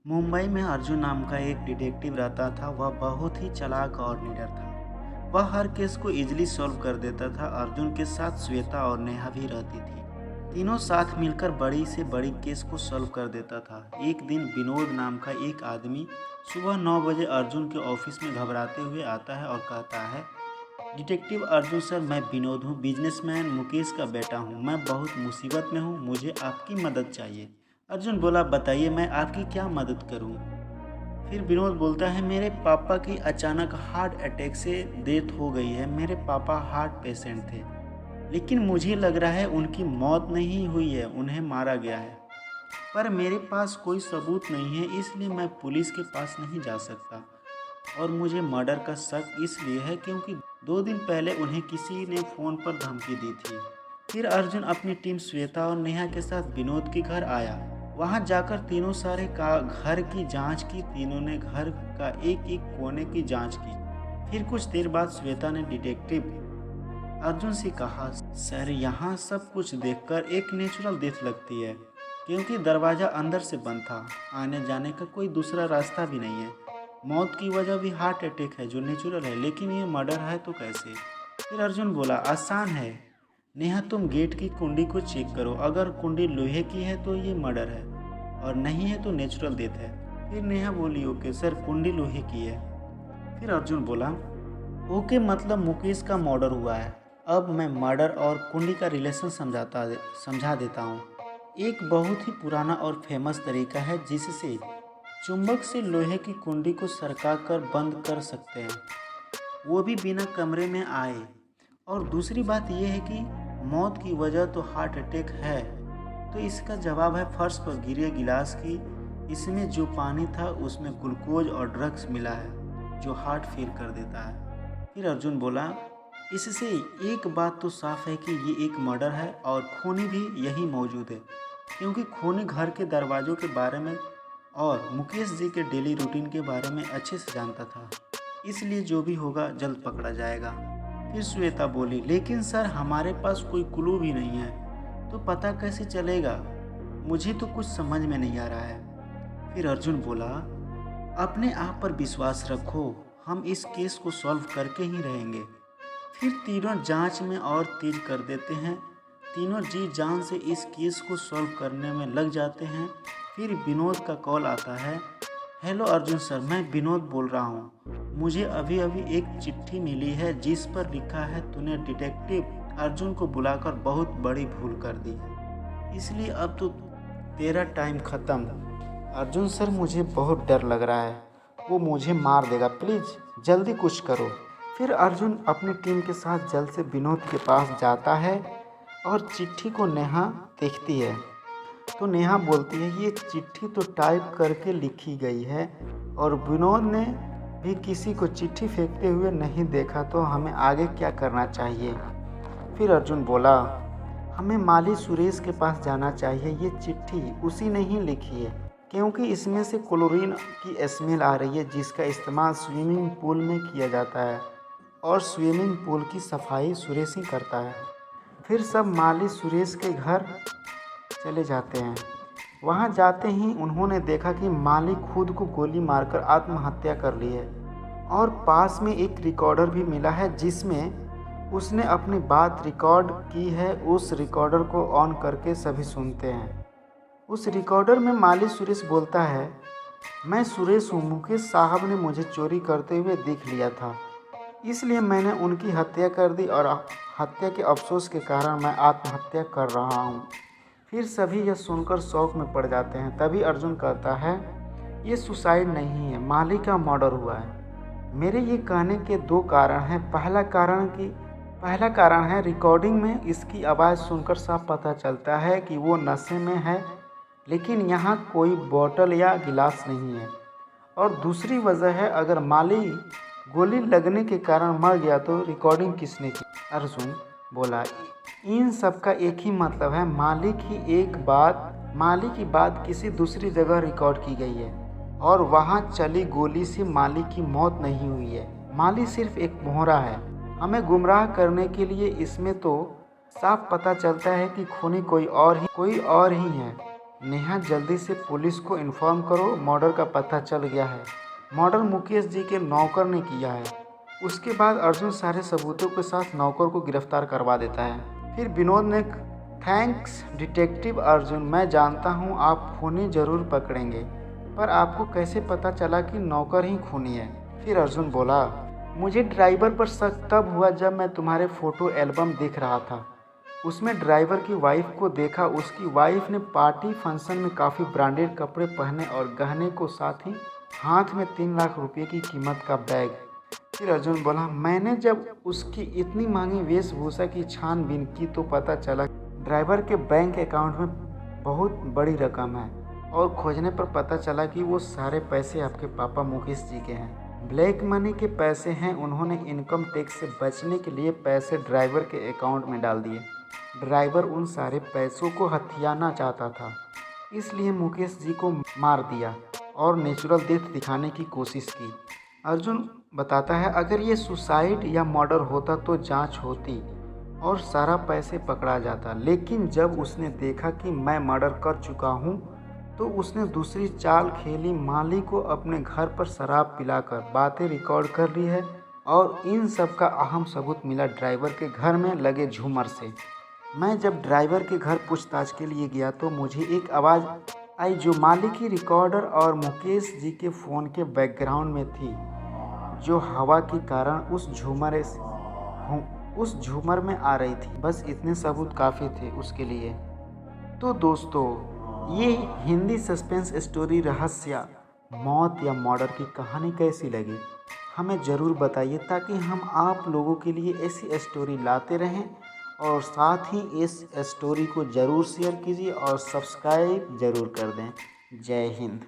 मुंबई में अर्जुन नाम का एक डिटेक्टिव रहता था। वह बहुत ही चालाक और निडर था। वह हर केस को इजीली सॉल्व कर देता था। अर्जुन के साथ श्वेता और नेहा भी रहती थी। तीनों साथ मिलकर बड़ी से बड़ी केस को सॉल्व कर देता था। एक दिन विनोद नाम का एक आदमी सुबह 9 बजे अर्जुन के ऑफिस में घबराते हुए आता है और कहता है, डिटेक्टिव अर्जुन सर, मैं विनोद हूँ, बिजनेसमैन मुकेश का बेटा हूँ। मैं बहुत मुसीबत में हूँ, मुझे आपकी मदद चाहिए। अर्जुन बोला, बताइए मैं आपकी क्या मदद करूँ। फिर विनोद बोलता है, मेरे पापा की अचानक हार्ट अटैक से डेथ हो गई है। मेरे पापा हार्ट पेशेंट थे, लेकिन मुझे लग रहा है उनकी मौत नहीं हुई है, उन्हें मारा गया है। पर मेरे पास कोई सबूत नहीं है, इसलिए मैं पुलिस के पास नहीं जा सकता। और मुझे मर्डर का शक इसलिए है क्योंकि 2 दिन पहले उन्हें किसी ने फ़ोन पर धमकी दी थी। फिर अर्जुन अपनी टीम श्वेता और नेहा के साथ विनोद के घर आया। वहां जाकर तीनों सारे का घर की जांच की। तीनों ने घर का एक एक कोने की जांच की। फिर कुछ देर बाद श्वेता ने डिटेक्टिव अर्जुन से कहा, सर यहाँ सब कुछ देखकर एक नेचुरल डेथ लगती है, क्योंकि दरवाज़ा अंदर से बंद था। आने जाने का कोई दूसरा रास्ता भी नहीं है। मौत की वजह भी हार्ट अटैक है जो नेचुरल है, लेकिन ये मर्डर है तो कैसे। फिर अर्जुन बोला, आसान है नेहा, तुम गेट की कुंडी को चेक करो। अगर कुंडी लोहे की है तो ये मर्डर है, और नहीं है तो नेचुरल डेथ है। फिर नेहा बोली, ओके सर, कुंडी लोहे की है। फिर अर्जुन बोला, ओके मतलब मुकेश का मर्डर हुआ है। अब मैं मर्डर और कुंडी का रिलेशन समझा देता हूँ। एक बहुत ही पुराना और फेमस तरीका है जिससे चुंबक से लोहे की कुंडी को सरका कर बंद कर सकते हैं, वो भी बिना कमरे में आए। और दूसरी बात यह है कि मौत की वजह तो हार्ट अटैक है, तो इसका जवाब है फर्श पर गिरे गिलास की। इसमें जो पानी था उसमें ग्लूकोज और ड्रग्स मिला है जो हार्ट फेल कर देता है। फिर अर्जुन बोला, इससे एक बात तो साफ है कि ये एक मर्डर है, और खूनी भी यही मौजूद है, क्योंकि खूनी घर के दरवाज़ों के बारे में और मुकेश जी के डेली रूटीन के बारे में अच्छे से जानता था। इसलिए जो भी होगा जल्द पकड़ा जाएगा। फिर श्वेता बोली, लेकिन सर हमारे पास कोई क्लू भी नहीं है, तो पता कैसे चलेगा। मुझे तो कुछ समझ में नहीं आ रहा है। फिर अर्जुन बोला, अपने आप पर विश्वास रखो, हम इस केस को सॉल्व करके ही रहेंगे। फिर तीनों जांच में और तेज कर देते हैं। तीनों जी जान से इस केस को सॉल्व करने में लग जाते हैं। फिर विनोद का कॉल आता है, हेलो अर्जुन सर, मैं विनोद बोल रहा हूँ। मुझे अभी अभी एक चिट्ठी मिली है जिस पर लिखा है, तूने डिटेक्टिव अर्जुन को बुलाकर बहुत बड़ी भूल कर दी है, इसलिए अब तो तेरा टाइम ख़त्म। अर्जुन सर, मुझे बहुत डर लग रहा है, वो मुझे मार देगा, प्लीज़ जल्दी कुछ करो। फिर अर्जुन अपनी टीम के साथ जल्द से विनोद के पास जाता है और चिट्ठी को नेहा देखती है। तो नेहा बोलती है, ये चिट्ठी तो टाइप करके लिखी गई है, और विनोद ने भी किसी को चिट्ठी फेंकते हुए नहीं देखा, तो हमें आगे क्या करना चाहिए। फिर अर्जुन बोला, हमें माली सुरेश के पास जाना चाहिए। ये चिट्ठी उसी ने ही लिखी है, क्योंकि इसमें से क्लोरीन की स्मेल आ रही है जिसका इस्तेमाल स्विमिंग पूल में किया जाता है, और स्विमिंग पूल की सफाई सुरेश ही करता है। फिर सब माली सुरेश के घर चले जाते हैं। वहां जाते ही उन्होंने देखा कि माली खुद को गोली मारकर आत्महत्या कर ली है, और पास में एक रिकॉर्डर भी मिला है जिसमें उसने अपनी बात रिकॉर्ड की है। उस रिकॉर्डर को ऑन करके सभी सुनते हैं। उस रिकॉर्डर में माली सुरेश बोलता है, मैं सुरेश हूँ, मुकेश साहब ने मुझे चोरी करते हुए देख लिया था, इसलिए मैंने उनकी हत्या कर दी, और हत्या के अफसोस के कारण मैं आत्महत्या कर रहा हूँ। फिर सभी यह सुनकर शौक में पड़ जाते हैं। तभी अर्जुन कहता है, ये सुसाइड नहीं है, माली का मर्डर हुआ है। मेरे ये कहने के दो कारण हैं। पहला कारण है, रिकॉर्डिंग में इसकी आवाज़ सुनकर साफ पता चलता है कि वो नशे में है, लेकिन यहाँ कोई बोतल या गिलास नहीं है। और दूसरी वजह है, अगर माली गोली लगने के कारण मर गया तो रिकॉर्डिंग किसने की। अर्जुन बोला, इन सब का एक ही मतलब है, माली की बात किसी दूसरी जगह रिकॉर्ड की गई है, और वहाँ चली गोली से माली की मौत नहीं हुई है। माली सिर्फ एक मोहरा है हमें गुमराह करने के लिए। इसमें तो साफ पता चलता है कि खूनी कोई और ही है। नेहा जल्दी से पुलिस को इन्फॉर्म करो, मर्डर का पता चल गया है। मर्डर मुकेश जी के नौकर ने किया है। उसके बाद अर्जुन सारे सबूतों के साथ नौकर को गिरफ्तार करवा देता है। फिर विनोद ने थैंक्स डिटेक्टिव अर्जुन, मैं जानता हूँ आप खूनी जरूर पकड़ेंगे, पर आपको कैसे पता चला कि नौकर ही खूनी है? फिर अर्जुन बोला, मुझे ड्राइवर पर शक तब हुआ जब मैं तुम्हारे फ़ोटो एल्बम देख रहा था। उसमें ड्राइवर की वाइफ को देखा। उसकी वाइफ ने पार्टी फंक्शन में काफ़ी ब्रांडेड कपड़े पहने और गहने को, साथ ही हाथ में 3 लाख रुपए की कीमत का बैग। फिर अर्जुन बोला, मैंने जब उसकी इतनी महंगी वेशभूषा की छानबीन की तो पता चला ड्राइवर के बैंक अकाउंट में बहुत बड़ी रकम है, और खोजने पर पता चला कि वो सारे पैसे आपके पापा मुकेश जी के हैं। ब्लैक मनी के पैसे हैं। उन्होंने इनकम टैक्स से बचने के लिए पैसे ड्राइवर के अकाउंट में डाल दिए। ड्राइवर उन सारे पैसों को हथियाना चाहता था, इसलिए मुकेश जी को मार दिया और नेचुरल डेथ दिखाने की कोशिश की। अर्जुन बताता है, अगर ये सुसाइड या मर्डर होता तो जांच होती और सारा पैसे पकड़ा जाता, लेकिन जब उसने देखा कि मैं मर्डर कर चुका हूँ तो उसने दूसरी चाल खेली। मालिक को अपने घर पर शराब पिलाकर बातें रिकॉर्ड कर ली है, और इन सब का अहम सबूत मिला ड्राइवर के घर में लगे झूमर से। मैं जब ड्राइवर के घर पूछताछ के लिए गया तो मुझे एक आवाज़ आई जो मालिक की रिकॉर्डर और मुकेश जी के फ़ोन के बैकग्राउंड में थी, जो हवा के कारण उस झूमर में आ रही थी। बस इतने सबूत काफ़ी थे उसके लिए। तो दोस्तों, ये हिंदी सस्पेंस स्टोरी रहस्य, मौत या मर्डर की कहानी कैसी लगी हमें ज़रूर बताइए, ताकि हम आप लोगों के लिए ऐसी स्टोरी लाते रहें। और साथ ही इस स्टोरी को ज़रूर शेयर कीजिए और सब्सक्राइब ज़रूर कर दें। जय हिंद।